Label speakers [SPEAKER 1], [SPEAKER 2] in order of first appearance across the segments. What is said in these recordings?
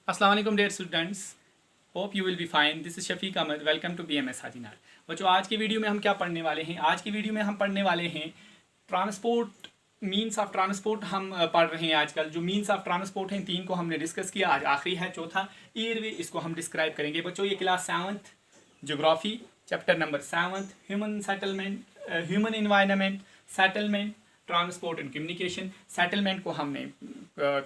[SPEAKER 1] अस्सलाम वालेकुम dear students, hope you will be fine. This is Shafiq Ahmad, welcome to BMS Hajinar. बच्चों, आज की वीडियो में हम क्या पढ़ने वाले हैं? आज की वीडियो में हम पढ़ने वाले हैं ट्रांसपोर्ट, मीन्स ऑफ ट्रांसपोर्ट। हम पढ़ रहे हैं आजकल जो मीन्स ऑफ ट्रांसपोर्ट हैं, तीन को हमने डिस्कस किया, आज आखिरी है चौथा एयरवे, इसको हम डिस्क्राइब करेंगे। बच्चों, ये class 7th geography chapter number 7 human settlement, human environment, settlement, transport and communication. Settlement को हमने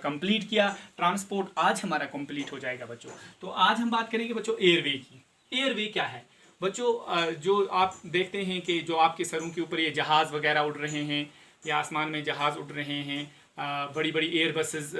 [SPEAKER 1] कंप्लीट किया, ट्रांसपोर्ट आज हमारा कंप्लीट हो जाएगा बच्चों। तो आज हम बात करेंगे बच्चों एयरवे की। एयरवे क्या है बच्चों? जो आप देखते हैं कि जो आपके सरों के ऊपर ये जहाज़ वगैरह उड़ रहे हैं या आसमान में जहाज़ उड़ रहे हैं, बड़ी बड़ी एयर बसेस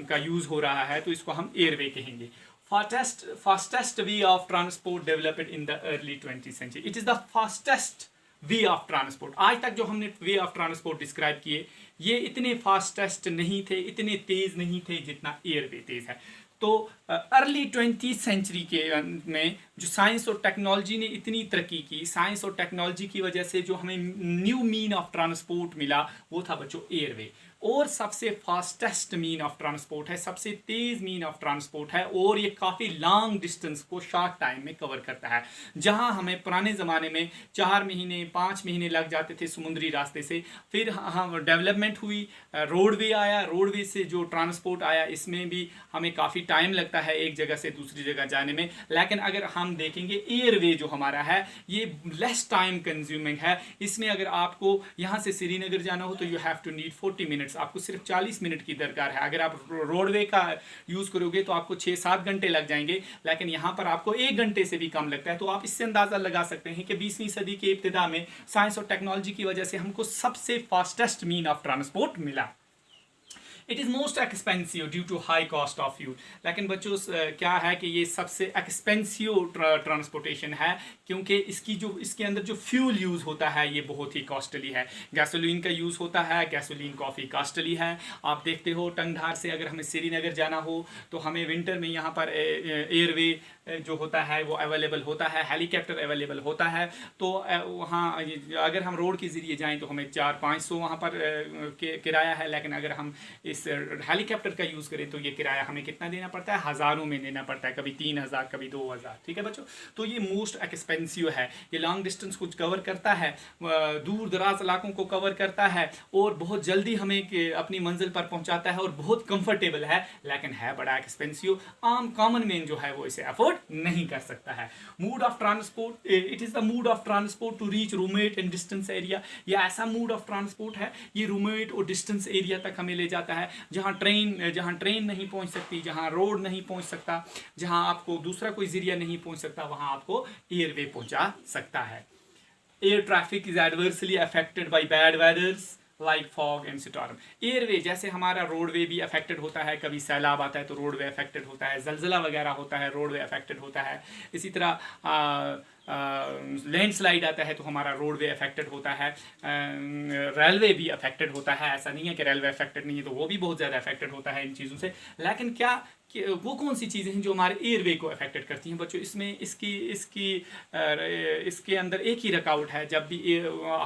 [SPEAKER 1] का यूज़ हो रहा है, तो इसको हम एयरवे कहेंगे। Fastest way of transport developed in the early 20th century. It is the fastest way of transport. आज तक जो हमने वे ऑफ ट्रांसपोर्ट डिस्क्राइब किए, ये इतने फास्टेस्ट नहीं थे, इतने तेज़ नहीं थे जितना एयरवे तेज़ है। तो अर्ली 20th सेंचुरी के में जो साइंस और टेक्नोलॉजी ने इतनी तरक्की की, साइंस और टेक्नोलॉजी की वजह से जो हमें न्यू मीन ऑफ ट्रांसपोर्ट मिला, वो था बच्चों एयरवे। और सबसे फास्टेस्ट मीन ऑफ ट्रांसपोर्ट है, सबसे तेज़ मीन ऑफ ट्रांसपोर्ट है, और ये काफ़ी लॉन्ग डिस्टेंस को शॉर्ट टाइम में कवर करता है। जहां हमें पुराने ज़माने में 4 महीने 5 महीने लग जाते थे समुद्री रास्ते से, फिर हम डेवलपमेंट हुई, रोडवे आया, रोडवे से जो ट्रांसपोर्ट आया, इसमें भी हमें काफ़ी टाइम लगता है एक जगह से दूसरी जगह जाने में। लेकिन अगर हम देखेंगे एयरवे जो हमारा है, ये लेस टाइम कंज्यूमिंग है। इसमें अगर आपको यहाँ से श्रीनगर जाना हो तो you have to need 40 minutes, आपको सिर्फ 40 मिनट की दरकार है। अगर आप रोडवे का यूज़ करोगे तो आपको 6-7 घंटे लग जाएंगे, लेकिन यहाँ पर आपको 1 घंटे से भी कम लगता है। तो आप इससे अंदाज़ा लगा सकते हैं कि 20वीं सदी के इब्तिदा में साइंस और टेक्नोलॉजी की वजह से हमको सबसे फास्टेस्ट मीन ऑफ ट्रांसपोर्ट मिला। It is most expensive due to high cost of fuel. लेकिन बच्चों, क्या है कि ये सबसे एक्सपेंसिव ट्रांसपोर्टेशन है, क्योंकि इसके अंदर जो फ्यूल यूज़ होता है ये बहुत ही कॉस्टली है। गैसोलीन का यूज़ होता है, गैसोलीन काफ़ी कॉस्टली है। आप देखते हो टंगधार से अगर हमें श्रीनगर जाना हो तो हमें विंटर में यहाँ पर एयरवे जो होता है वो अवेलेबल होता है, हेलीकॉप्टर अवेलेबल होता है। तो वहाँ अगर हम रोड के ज़रिए जाएं तो हमें 400-500 वहाँ पर किराया है, लेकिन अगर हम इस हेलीकॉप्टर का यूज़ करें तो ये किराया हमें कितना देना पड़ता है? हज़ारों में देना पड़ता है, कभी 3000, कभी 2000। ठीक है बच्चों, तो ये मोस्ट एक्सपेंसिव है। ये लॉन्ग डिस्टेंस को कवर करता है, दूर दराज इलाकों को कवर करता है, और बहुत जल्दी हमें अपनी मंजिल पर पहुँचाता है, और बहुत कंफर्टेबल है, लेकिन है बड़ा एक्सपेंसिव। आम कॉमन मैन जो है वो इसे अफोर्ड नहीं कर सकता है। Mode of transport, it is the mode of transport to reach remote and distance area. ये ऐसा मूड ऑफ ट्रांसपोर्ट है, ये रूमेट और डिस्टेंस एरिया तक हमें ले जाता है, जहाँ ट्रेन नहीं पहुँच सकती, जहाँ रोड नहीं पहुँच सकता, जहाँ आपको दूसरा कोई जरिया नहीं पहुँच सकता, वहाँ आपको एयरवे पहुँचा सकता है। Air traffic is adversely affected by bad वेदर्स like fog and storm. Airway जैसे हमारा रोडवे भी अफेक्टेड होता है, कभी सैलाब आता है तो रोडवे अफेक्टेड होता है, जलजिला वगैरह होता है रोडवे अफेक्टेड होता है। इसी तरह लैंडस्लाइड आता है तो हमारा रोडवे अफेक्टेड होता है, रेलवे भी अफेक्टेड होता है। ऐसा नहीं है कि रेलवे अफेक्टेड नहीं है, तो वो भी बहुत ज़्यादा अफेक्टेड होता है इन चीज़ों से। लेकिन क्या वो कौन सी चीज़ें हैं जो हमारे एयरवे को अफेक्टेड करती हैं बच्चों? इसके अंदर एक ही रुकावट है। जब भी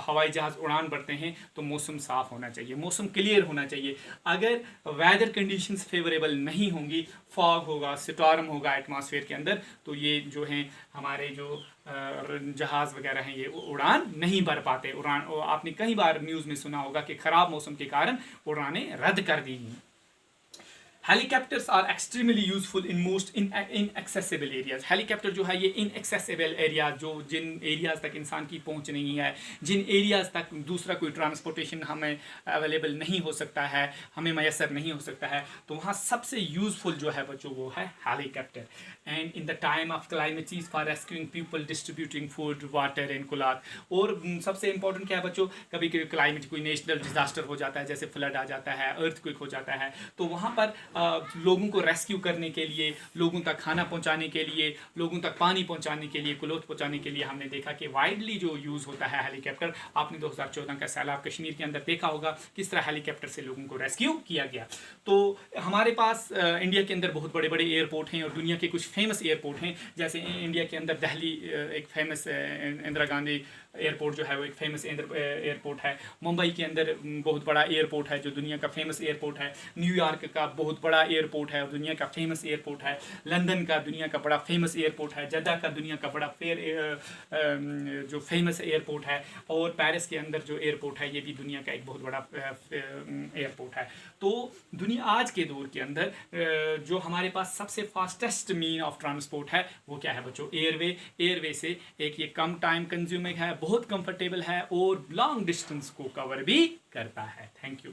[SPEAKER 1] हवाई जहाज़ उड़ान भरते हैं तो मौसम साफ़ होना चाहिए, मौसम क्लियर होना चाहिए। अगर वेदर कंडीशंस फेवरेबल नहीं होंगी, फॉग होगा, स्टॉर्म होगा एटमॉस्फेयर के अंदर, तो ये जो हैं हमारे जो जहाज़ वगैरह हैं ये उड़ान नहीं भर पाते। उड़ान, आपने कई बार न्यूज़ में सुना होगा कि ख़राब मौसम के कारण उड़ानें रद्द कर दी गई। Helicopters are extremely useful in most inaccessible areas. Helicopter जो है ये इनएक्सेसिबल एरियाज, जो जिन एरियाज तक इंसान की पहुंच नहीं है, जिन एरियाज तक दूसरा कोई ट्रांसपोर्टेशन हमें अवेलेबल नहीं हो सकता है, हमें मैसर नहीं हो सकता है, तो वहाँ सबसे यूजफुल जो है बच्चों वो है helicopter. And in the time of calamities for rescuing people, distributing food, water and cloth. और सबसे इंपॉर्टेंट क्या है बच्चों? कभी कभी क्लाइमेट कोई नेशनल डिजास्टर हो जाता है, जैसे फ्लड आ जाता है, अर्थक्वेक हो जाता है, तो वहाँ पर लोगों को रेस्क्यू करने के लिए, लोगों तक खाना पहुंचाने के लिए, लोगों तक पानी पहुंचाने के लिए, क्लोथ पहुंचाने के लिए हमने देखा कि वाइडली जो यूज़ होता है हेलीकॉप्टर। आपने 2014 का सैलाब कश्मीर के अंदर देखा होगा किस तरह हेलीकॉप्टर से लोगों को रेस्क्यू किया गया। तो हमारे पास इंडिया के अंदर बहुत बड़े बड़े एयरपोर्ट हैं, और दुनिया के कुछ फेमस एयरपोर्ट हैं। जैसे इंडिया के अंदर दिल्ली एक फेमस इंदिरा गांधी एयरपोर्ट जो है वो एक फेमस एयरपोर्ट है। मुंबई के अंदर बहुत बड़ा एयरपोर्ट है जो दुनिया का फेमस एयरपोर्ट है। न्यूयॉर्क का बहुत बड़ा एयरपोर्ट है, दुनिया का फेमस एयरपोर्ट है। लंदन का दुनिया का बड़ा फेमस एयरपोर्ट है। जद्दा का दुनिया का बड़ा जो फेमस एयरपोर्ट है। और पेरिस के अंदर जो एयरपोर्ट है ये भी दुनिया का एक बहुत बड़ा एयरपोर्ट है। तो दुनिया आज के दौर के अंदर जो हमारे पास सबसे फास्टेस्ट मीन ऑफ ट्रांसपोर्ट है वो क्या है बच्चों? एयरवे से एक ये कम टाइम कंज्यूमिंग है, बहुत कंफर्टेबल है और लॉन्ग डिस्टेंस को कवर भी करता है। Thank you.